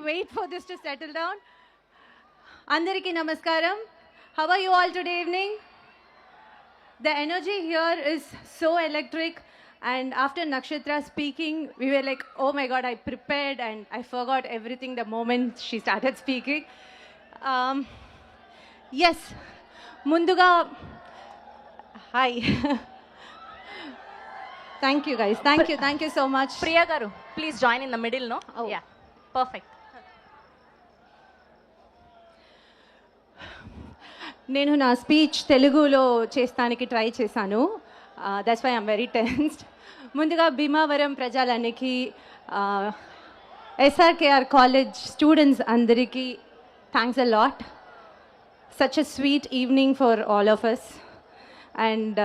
wait for this to settle down. Andariki namaskaram. How are you all today evening? The energy here is so electric, and after Nakshatra speaking, we were like, oh my god, I prepared and I forgot everything the moment she started speaking. Yes, Munduga, hi. Thank you guys, thank you so much. Priya garu, please join in the middle, no? Oh. Yeah, perfect. నేను నా speech తెలుగులో చేస్తానికి try చేశాను. That's why I'm very tensed. ముందుగా భీమావరం ప్రజలనికి, SRKR college students అందరికీ thanks a lot. Such a sweet evening for all of us. And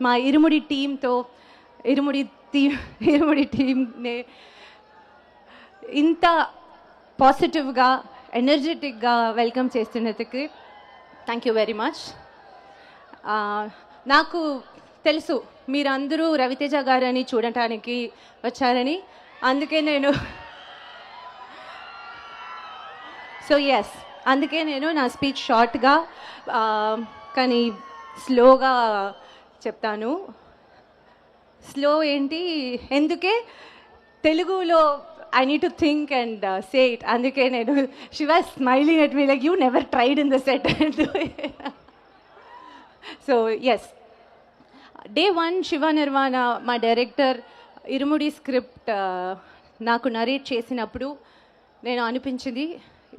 మా ఇరుముడి టీంతో ఇరుముడి టీంని ఇంత పాజిటివ్గా ఎనర్జెటిక్గా వెల్కమ్ చేస్తున్నందుకు థ్యాంక్ యూ వెరీ మచ్. నాకు తెలుసు మీరందరూ రవితేజ గారని చూడటానికి వచ్చారని, అందుకే నేను అందుకే నేను నా స్పీచ్ షార్ట్గా కానీ స్లోగా చెప్తాను. స్లో ఏంటి, ఎందుకే తెలుగులో I need to think and say it. అందుకే నేను, she was smiling at me like, you never tried in the set. So yes, day one Shiva Nirvana, మా డైరెక్టర్ ఇరుముడి స్క్రిప్ట్ నాకు నరేట్ చేసినప్పుడు నేను అనిపించింది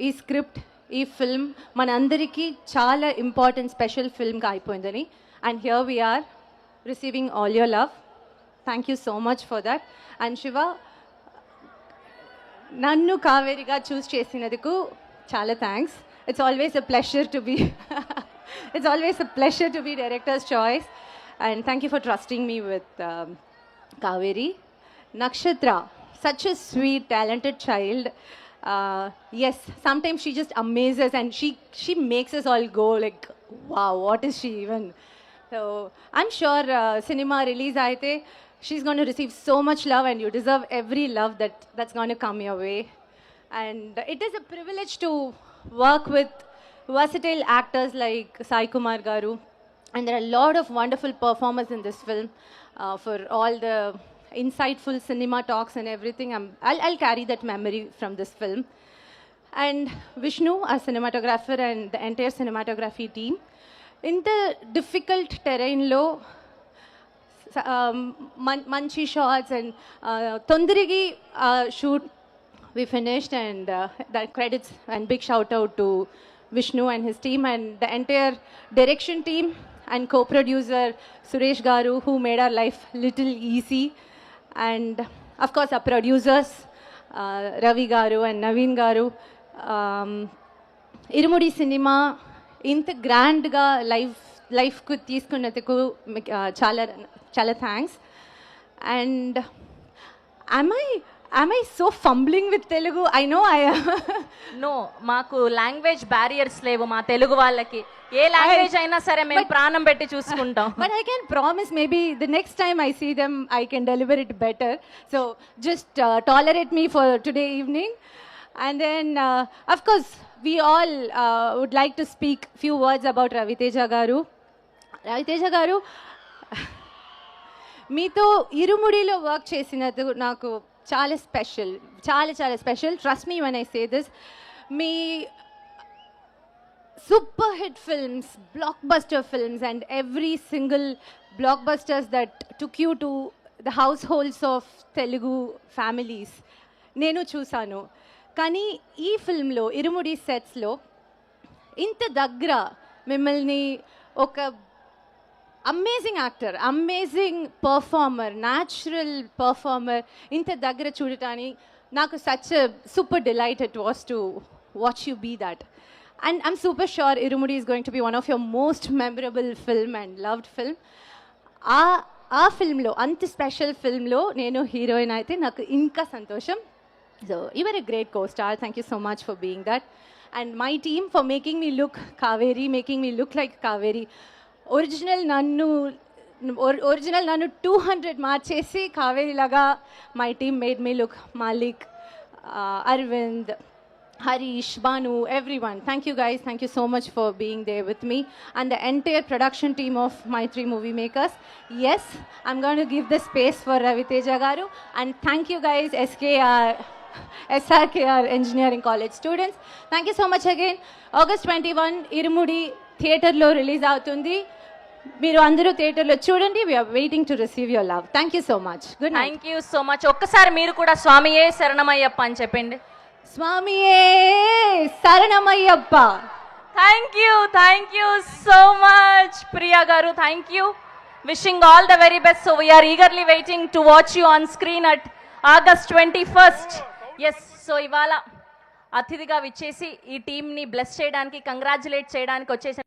ఈ స్క్రిప్ట్, ఈ ఫిల్మ్ మనందరికీ చాలా ఇంపార్టెంట్ స్పెషల్ ఫిల్మ్గా అయిపోయిందని. And here we are receiving all your love. Thank you so much for that. And Shiva, నన్ను కావేరిగా చూస్ చేసినందుకు చాలా thanks. It's always a pleasure to be directors choice. And thank you for trusting me with Kaveri. నక్షత్ర, such a sweet, talented child. Yes, sometimes she just amazes and she makes us all go like, wow, what is she even? So I'm sure cinema release aite she's going to receive so much love, and you deserve every love that's going to come your way. And it is a privilege to work with versatile actors like Sai Kumar garu, and there are a lot of wonderful performers in this film. For all the insightful cinema talks and everything, I'll carry that memory from this film. And Vishnu, our cinematographer, and the entire cinematography team. In the difficult terrain lo manchi shots and tondrigi shoot we finished, and that credits and big shout out to Vishnu and his team and the entire direction team and co-producer Suresh garu, who made our life little easy. And of course our producers Ravi garu and Naveen garu. Irumudi cinema inta grand ga life ku తీసుకున్నందుకు చాలా thanks. And am I so fumbling with Telugu? I know I am. No, మాకు language barriers లేవు మా తెలుగు వాళ్ళకి. ఏ language అయినా సరే మేము ప్రాణం పెట్టి చూసుకుంటాం. But I can promise maybe the next time I see them I can deliver it better. So just tolerate me for today evening. And then of course we all would like to speak few words about Raviteja garu. Raviteja garu, మీతో ఇరుముడిలో work చేసినందుకు నాకు చాలా special, చాలా special. Trust me when I say this. Me super hit films, block buster films, and every single block busters that took you to the house holds of Telugu families నేను చూశాను. కానీ ఈ ఫిల్మ్లో, ఇరుముడి సెట్స్లో ఇంత దగ్గర మిమ్మల్ని ఒక amazing actor, amazing performer, natural performer ఇంత దగ్గర చూడటానికి నాకు such super delight it was to watch you be that. And I'm super sure Irumudi is going to be one of your most memorable film and loved film. ఆ ఫిల్మ్లో, అంత special ఫిల్మ్లో నేను heroine అయితే నాకు ఇంకా సంతోషం. So you are a great co-star. Thank you so much for being that. And my team for making me look Kaveri, making me look like Kaveri. Original నన్ను 200 మార్చేసి కావేరి లాగా my team made me look. Malik, Aravind, Harish, Banu, everyone. Thank you guys. Thank you so much for being there with me and the entire production team of My Three Movie Makers. Yes, I'm going to give the space for Raviteja Garu, and thank you guys, SRKR Engineering College students. Thank you so much again. August 21, Irumudi theatre lo release అవుతుంది. మీరు అందరూ థియేటర్లో చూడండి. We're waiting to receive your love. Thank you so much. Good night. Thank you so much. ఒక్కసారి మీరు కూడా స్వామియే శరణమయ్యప్ప అని చెప్పండి. స్వామియే శరణమయ్యప్ప. Thank you so much Priya గారు. Thank you. Wishing all the very best. So we're eagerly waiting to watch you on screen at August 21st. Yes, so ఇవాళ అతిథిగా విచ్చేసి ఈ టీంని బ్లెస్ చేయడానికి, కంగ్రాచులేట్ చేయడానికి వచ్చేసి